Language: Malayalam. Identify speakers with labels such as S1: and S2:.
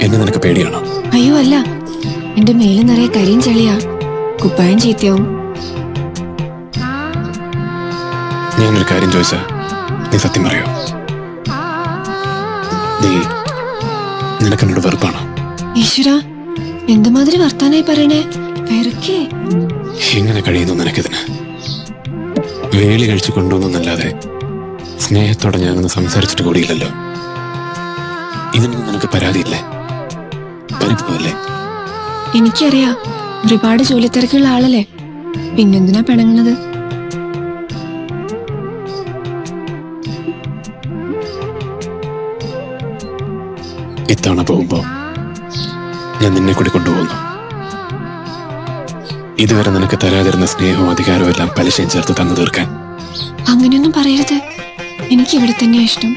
S1: എന്നെ നിനക്ക് പേടിയാണോ?
S2: അയ്യോ അല്ല, എന്റെ മേല് നിറയെ കരിയും ചളിയാ, കുപ്പായം ചീത്തയാവും.
S1: ഞാനൊരു കാര്യം ചോദിച്ചാ നീ സത്യം പറയോ? നിനക്കെന്നോട് വെറുപ്പാണോ?
S2: ഈശ്വര, എന്തുമാതിരി വർത്താനായി പറയണേ, വെറുക്കേ.
S1: എങ്ങനെ കഴിയുന്നു നിനക്കിതിന്? വേലി കഴിച്ചു കൊണ്ടുവന്നല്ലാതെ സ്നേഹത്തോടെ ഞാനൊന്ന് സംസാരിച്ചിട്ട് കൂടിയില്ലല്ലോ. ഇതിനൊന്നും നിനക്ക് പരാതിയില്ലേ? പരിഭവല്ലേ?
S2: എനിക്കറിയാം, ഒരുപാട് ജോലിത്തിരക്കുള്ള ആളല്ലേ, പിന്നെന്തിനാ പിണങ്ങുന്നത്?
S1: ഇത്തവണ പോകുമ്പോ ഞാൻ നിന്നെ കൂടി കൊണ്ടുപോകുന്നു. ഇതുവരെ നിനക്ക് തരാതിരുന്ന സ്നേഹവും അധികാരവും എല്ലാം പലിശയും ചേർത്ത് തന്നു തീർക്കാൻ.
S2: അങ്ങനെയൊന്നും പറയരുത്, എനിക്ക് ഇവിടെ തന്നെയാ ഇഷ്ടം.